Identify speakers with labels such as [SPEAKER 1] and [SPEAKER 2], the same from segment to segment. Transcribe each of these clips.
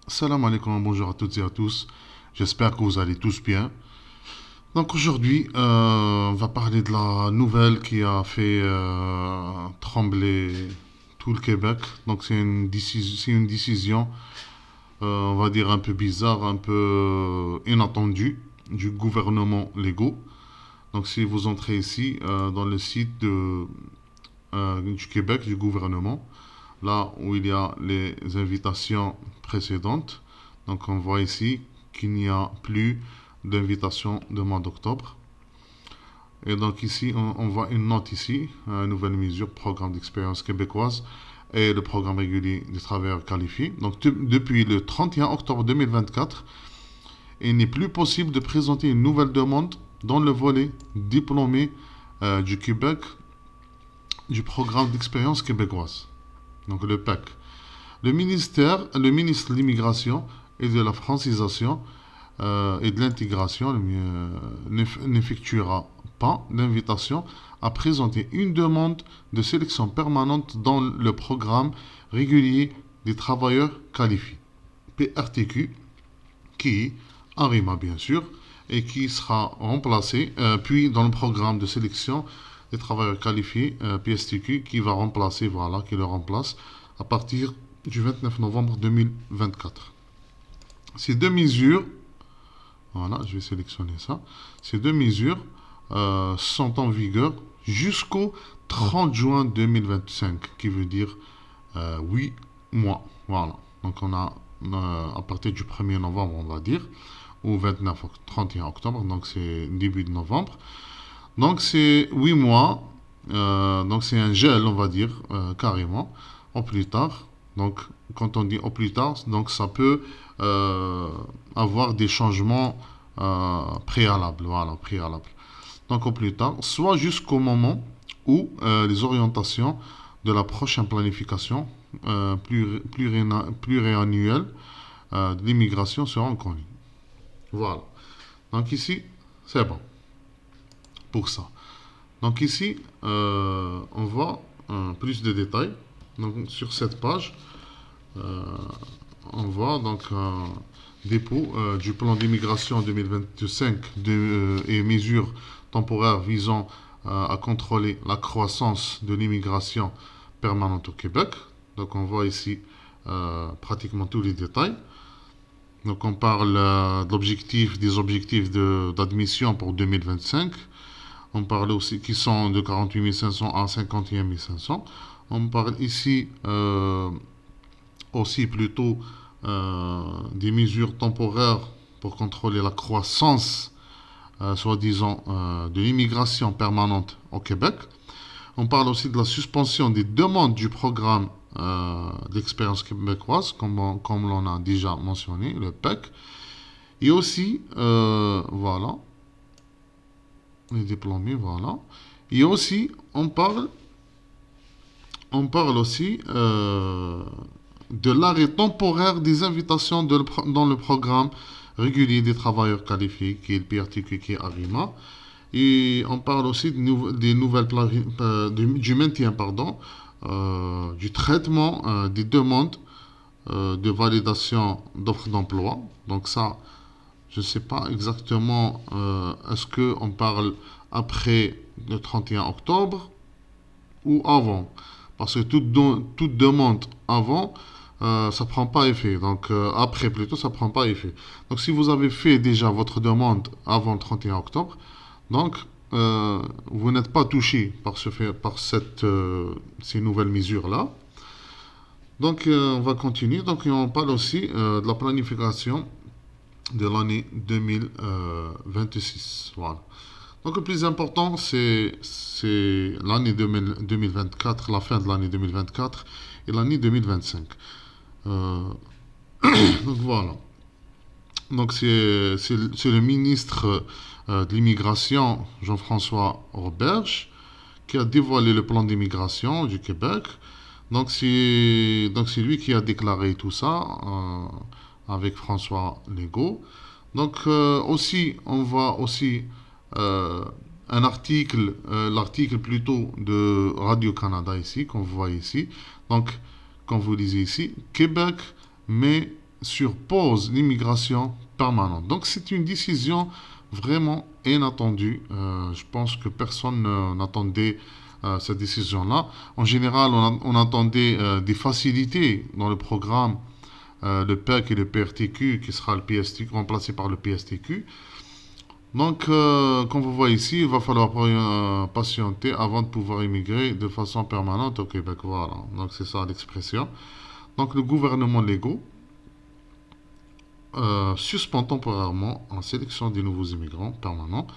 [SPEAKER 1] Salam alaikum, bonjour à toutes et à tous. J'espère que vous allez tous bien. Donc aujourd'hui, on va parler de la nouvelle qui a fait trembler tout le Québec. Donc c'est une décision, on va dire un peu bizarre, un peu inattendue du gouvernement légaux. Donc si vous entrez ici dans le site du Québec, du gouvernement, là où il y a les invitations précédentes. Donc on voit ici qu'il n'y a plus d'invitation de mois d'octobre. Et donc ici, on voit une note ici, nouvelle mesure, programme d'expérience québécoise et le programme régulier des travailleurs qualifiés. Donc depuis le 31 octobre 2024, il n'est plus possible de présenter une nouvelle demande dans le volet diplômé du Québec du programme d'expérience québécoise, donc le PEC. Le ministre de l'immigration et de la francisation et de l'intégration n'effectuera pas d'invitation à présenter une demande de sélection permanente dans le programme régulier des travailleurs qualifiés, PRTQ, qui, en RIMA bien sûr, et qui sera remplacé, puis dans le programme de sélection des travailleurs qualifiés, PSTQ, qui va remplacer, voilà, qui le remplace à partir du 29 novembre 2024. Ces deux mesures, voilà, je vais sélectionner ça, ces deux mesures sont en vigueur jusqu'au 30 juin 2025, qui veut dire 8 mois. Voilà, donc on a à partir du 1er novembre, on va dire, ou 29 31 octobre, donc c'est début de novembre. Donc c'est 8 mois, donc c'est un gel, on va dire, carrément, au plus tard. Donc quand on dit au plus tard, donc ça peut euh, avoir des changements préalables, voilà, préalables. Donc au plus tard, soit jusqu'au moment où les orientations de la prochaine planification pluriannuelle de l'immigration seront connues. Voilà. Donc ici, c'est bon pour ça. Donc ici, on voit plus de détails. Donc sur cette page, euh, on voit donc dépôt du plan d'immigration 2025 et mesures temporaires visant à contrôler la croissance de l'immigration permanente au Québec. Donc on voit ici pratiquement tous les détails. Donc on parle des objectifs d'admission pour 2025. On parle aussi qui sont de 48 500 à 51 500. On parle ici aussi plutôt des mesures temporaires pour contrôler la croissance, soi-disant, de l'immigration permanente au Québec. On parle aussi de la suspension des demandes du programme d'expérience québécoise, comme l'on a déjà mentionné, le PEC. Et aussi, voilà, les diplômés, voilà. Et aussi, on parle aussi de l'arrêt temporaire des invitations dans le programme régulier des travailleurs qualifiés, qui est le PRTQ, qui est ARIMA. Et on parle aussi des nouvelles du maintien, pardon, du traitement des demandes de validation d'offres d'emploi. Donc ça, je ne sais pas exactement, est-ce qu'on parle après le 31 octobre ou avant. Parce que toute demande avant, ça ne prend pas effet. Donc après plutôt, ça ne prend pas effet. Donc si vous avez fait déjà votre demande avant le 31 octobre, donc vous n'êtes pas touché par ces nouvelles mesures-là. Donc on va continuer. Donc on parle aussi de la planification de l'année 2026. Voilà. Donc le plus important, c'est l'année 2024, la fin de l'année 2024 et l'année 2025. Euh, donc voilà. Donc c'est le ministre de l'immigration, Jean-François Roberge, qui a dévoilé le plan d'immigration du Québec. Donc c'est lui qui a déclaré tout ça avec François Legault. Donc aussi, on voit aussi euh, un article, l'article plutôt de Radio-Canada ici, qu'on voit ici. Donc, comme vous lisez ici, Québec met sur pause l'immigration permanente. Donc c'est une décision vraiment inattendue. Je pense que personne n'attendait cette décision-là. En général, on attendait des facilités dans le programme, le PEC et le PRTQ, qui sera le PSTQ, remplacé par le PSTQ. Donc, comme vous voyez ici, il va falloir patienter avant de pouvoir immigrer de façon permanente au Québec. Voilà, donc c'est ça l'expression. Donc, le gouvernement légaux suspend temporairement la sélection des nouveaux immigrants permanents.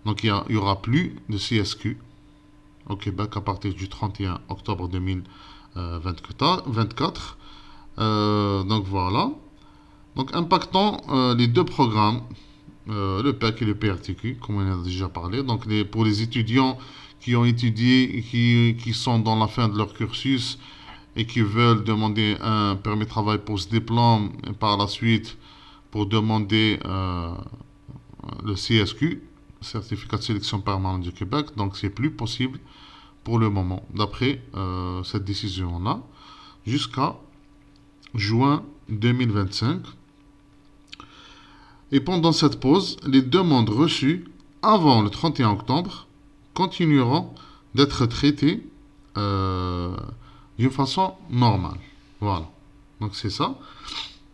[SPEAKER 1] Donc, il n'y aura plus de CSQ au Québec à partir du 31 octobre 2024. Donc, voilà. Donc, impactant les deux programmes, le PEC et le PRTQ, comme on a déjà parlé. Donc, pour les étudiants qui ont étudié et qui sont dans la fin de leur cursus et qui veulent demander un permis de travail post-diplôme et par la suite pour demander le CSQ, Certificat de sélection permanente du Québec. Donc, c'est plus possible pour le moment, d'après cette décision-là, jusqu'à juin 2025. Et pendant cette pause, les demandes reçues avant le 31 octobre continueront d'être traitées d'une façon normale. Voilà. Donc c'est ça.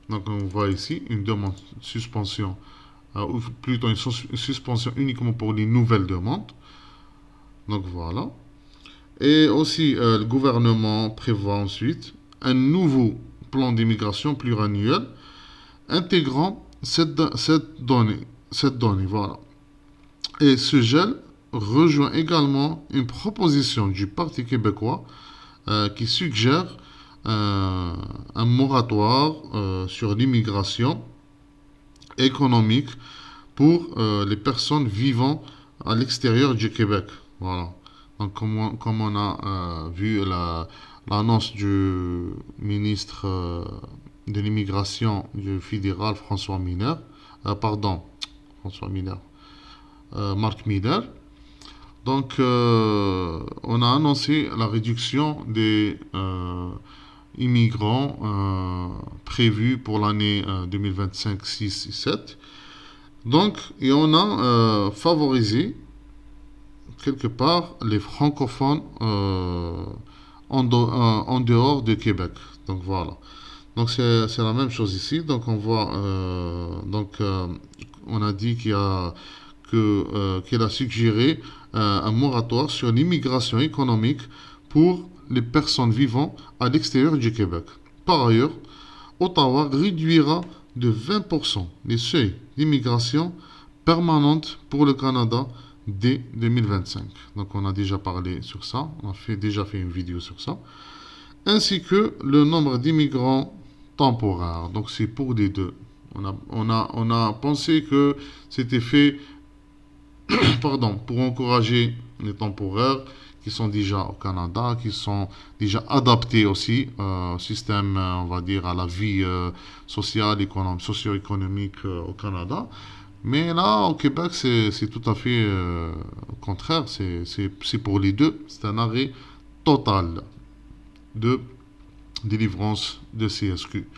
[SPEAKER 1] Donc on voit ici une demande suspension, ou plutôt une suspension uniquement pour les nouvelles demandes. Donc voilà. Et aussi le gouvernement prévoit ensuite un nouveau plan d'immigration pluriannuel intégrant cette donnée, voilà. Et ce gel rejoint également une proposition du Parti québécois qui suggère un moratoire sur l'immigration économique pour les personnes vivant à l'extérieur du Québec. Voilà. Donc, comme on a vu l'annonce du ministre de l'immigration du fédéral François Mineur, Marc Miller. Donc, on a annoncé la réduction des immigrants prévus pour l'année 2025, 6 et 7. Donc, et on a favorisé quelque part les francophones en dehors de Québec. Donc voilà. Donc c'est la même chose ici. Donc on voit, on a dit qu'il a suggéré un moratoire sur l'immigration économique pour les personnes vivant à l'extérieur du Québec. Par ailleurs, Ottawa réduira de 20% les seuils d'immigration permanente pour le Canada dès 2025. Donc on a déjà parlé sur ça, on a déjà fait une vidéo sur ça. Ainsi que le nombre d'immigrants temporaires. Donc c'est pour les deux. On a pensé que c'était fait pour encourager les temporaires qui sont déjà au Canada, qui sont déjà adaptés aussi au système, on va dire, à la vie sociale, socio-économique au Canada. Mais là, au Québec, c'est tout à fait au contraire. C'est pour les deux. C'est un arrêt total de délivrance de CSQ.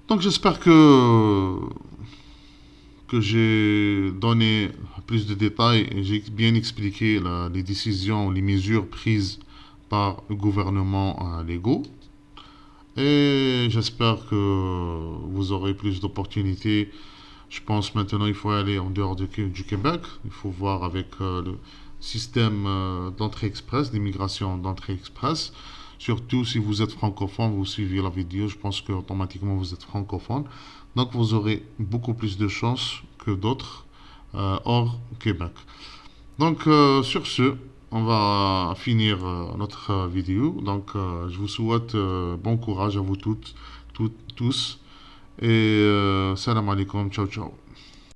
[SPEAKER 1] Donc j'espère que j'ai donné plus de détails et j'ai bien expliqué les décisions, les mesures prises par le gouvernement légaux. Et j'espère que vous aurez plus d'opportunités. Je pense maintenant il faut aller en dehors du Québec. Il faut voir avec le système d'entrée express, d'immigration d'entrée express. Surtout si vous êtes francophone, vous suivez la vidéo, je pense qu'automatiquement vous êtes francophone. Donc vous aurez beaucoup plus de chances que d'autres hors Québec. Donc sur ce, on va finir notre vidéo. Donc je vous souhaite bon courage à vous tous. Et salam alaikum, ciao ciao.